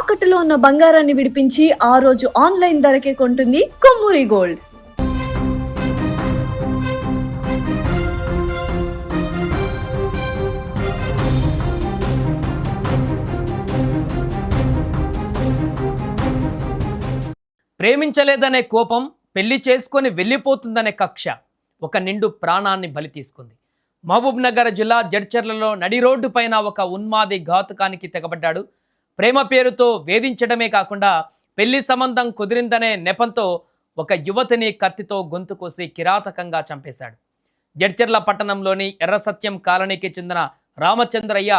తాకట్టులో ఉన్న బంగారాన్ని విడిపించి ఆ రోజు ఆన్లైన్ ధరకే కొంటుంది కొమ్మూరి గోల్డ్. ప్రేమించలేదనే కోపం పెళ్లి చేసుకొని వెళ్ళిపోతుందనే కక్ష ఒక నిండు ప్రాణాన్ని బలి తీసుకుంది. మహబూబ్ నగర్ జిల్లా జడ్చర్లలో నడి రోడ్డు పైన ఒక ఉన్మాది ఘాతుకానికి తెగబడ్డాడు. ప్రేమ పేరుతో వేధించడమే కాకుండా పెళ్లి సంబంధం కుదిరిందనే నెపంతో ఒక యువతిని కత్తితో గొంతు కోసి కిరాతకంగా చంపేశాడు. జడ్చర్ల పట్టణంలోని ఎర్రసత్యం కాలనీకి చెందిన రామచంద్రయ్య,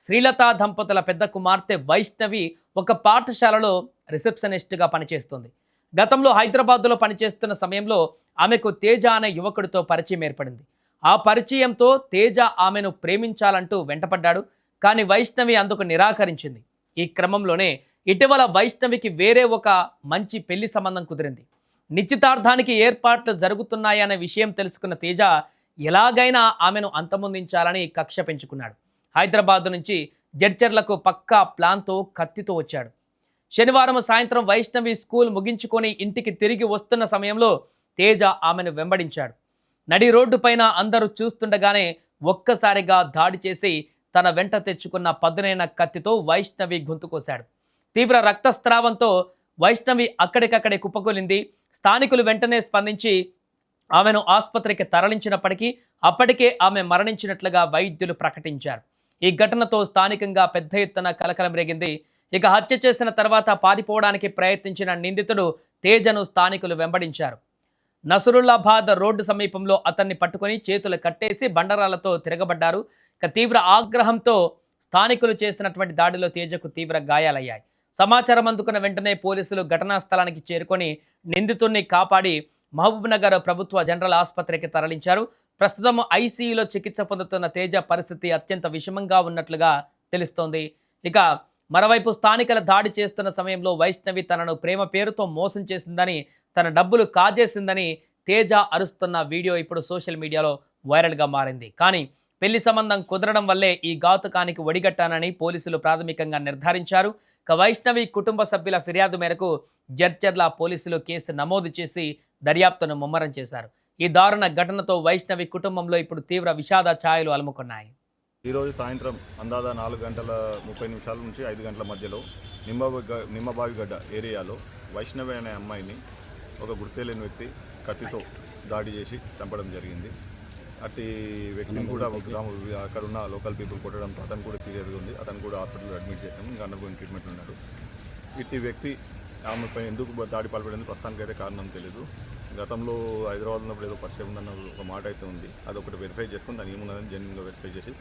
శ్రీలత దంపతుల పెద్ద కుమార్తె వైష్ణవి ఒక పాఠశాలలో రిసెప్షనిస్ట్గా పనిచేస్తుంది. గతంలో హైదరాబాద్లో పనిచేస్తున్న సమయంలో ఆమెకు తేజ అనే యువకుడితో పరిచయం ఏర్పడింది. ఆ పరిచయంతో తేజ ఆమెను ప్రేమించాలంటూ వెంటపడ్డాడు. కానీ వైష్ణవి అందుకు నిరాకరించింది. ఈ క్రమంలోనే ఇటీవల వైష్ణవికి వేరే ఒక మంచి పెళ్లి సంబంధం కుదిరింది. నిశ్చితార్థానికి ఏర్పాట్లు జరుగుతున్నాయనే విషయం తెలుసుకున్న తేజ ఎలాగైనా ఆమెను అంతమొందించాలని కక్ష పెంచుకున్నాడు. హైదరాబాద్ నుంచి జడ్చర్లకు పక్కా ప్లాన్తో కత్తితో వచ్చాడు. శనివారం సాయంత్రం వైష్ణవి స్కూల్ ముగించుకొని ఇంటికి తిరిగి వస్తున్న సమయంలో తేజ ఆమెను వెంబడించాడు. నడి రోడ్డు పైన అందరూ చూస్తుండగానే ఒక్కసారిగా దాడి చేసి తన వెంట తెచ్చుకున్న పదునైన కత్తితో వైష్ణవి గొంతుకోశాడు. తీవ్ర రక్తస్రావంతో వైష్ణవి అక్కడికక్కడే కుప్పకూలింది. స్థానికులు వెంటనే స్పందించి ఆమెను ఆసుపత్రికి తరలించినప్పటికీ అప్పటికే ఆమె మరణించినట్లుగా వైద్యులు ప్రకటించారు. ఈ ఘటనతో స్థానికంగా పెద్ద ఎత్తున కలకలం రేగింది. ఇక హత్య చేసిన తర్వాత పారిపోవడానికి ప్రయత్నించిన నిందితుడు తేజను స్థానికులు వెంబడించారు. నసరుల్లాబాద్ రోడ్డు సమీపంలో అతన్ని పట్టుకొని చేతులు కట్టేసి బండరాలతో తిరగబడ్డారు. ఇక తీవ్ర ఆగ్రహంతో స్థానికులు చేసినటువంటి దాడిలో తేజకు తీవ్ర గాయాలయ్యాయి. సమాచారం అందుకున్న వెంటనే పోలీసులు ఘటనా స్థలానికి చేరుకొని నిందితుడిని కాపాడి మహబూబ్ నగర్ ప్రభుత్వ జనరల్ ఆసుపత్రికి తరలించారు. ప్రస్తుతం ఐసీయూలో చికిత్స పొందుతున్న తేజ పరిస్థితి అత్యంత విషమంగా ఉన్నట్లుగా తెలుస్తోంది. ఇక మరోవైపు స్థానికుల దాడి చేస్తున్న సమయంలో వైష్ణవి తనను ప్రేమ పేరుతో మోసం చేసిందని, తన డబ్బులు కాజేసిందని తేజ అరుస్తున్న వీడియో ఇప్పుడు సోషల్ మీడియాలో వైరల్గా మారింది. కానీ పెళ్లి సంబంధం కుదరడం వల్లే ఈ ఘాతుకానికి ఒడిగట్టానని పోలీసులు ప్రాథమికంగా నిర్ధారించారు. ఇక వైష్ణవి కుటుంబ సభ్యుల ఫిర్యాదు మేరకు జడ్చర్ల పోలీసులు కేసు నమోదు చేసి దర్యాప్తును ముమ్మరం చేశారు. ఈ దారుణ ఘటనతో వైష్ణవి కుటుంబంలో ఇప్పుడు తీవ్ర విషాద ఛాయలు అలుముకున్నాయి. ఈరోజు సాయంత్రం అందాజ 4:30 నుంచి 5 గంటల మధ్యలో నిమ్మబావిగడ్డ ఏరియాలో వైష్ణవి అనే అమ్మాయిని ఒక గుర్తులేని వ్యక్తి కత్తితో దాడి చేసి చంపడం జరిగింది. అట్టి వ్యక్తిని కూడా అక్కడ ఉన్న లోకల్ పీపుల్ కొట్టడంతో అతను కూడా సీరియస్గా ఉంది. అతను కూడా హాస్పిటల్లో అడ్మిట్ చేసాము. ఇంకా అండర్గోయింగ్ ట్రీట్మెంట్ ఉన్నాడు. ఇట్టి వ్యక్తి ఆమెపై ఎందుకు దాడి పాల్పడింది ప్రస్తుతానికైతే కారణం తెలియదు. గతంలో హైదరాబాద్ ఉన్నప్పుడు ఏదో పరిచయం ఉందన్న ఒక మాట అయితే ఉంది. అదొకటి వెరిఫై చేసుకుని దాని ఏమున్నదని జెన్యున్గా వెరిఫై చేసి